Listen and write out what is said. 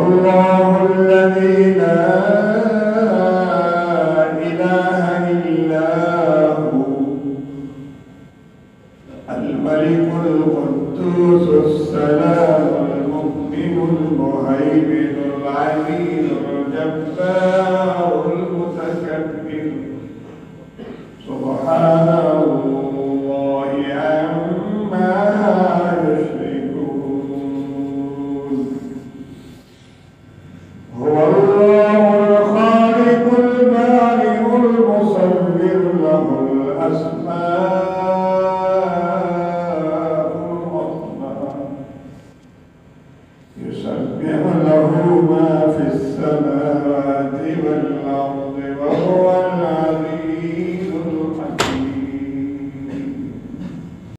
الله الذي لا إله إلا هو الملك القدوس السلام المؤمن المهيمن العزيز الجبار المتكبر سبحان الله عما يشركون. هو الله الخالق البارئ المصور له الأسماء الحسنى يسبح له ما في السماوات والأرض وهو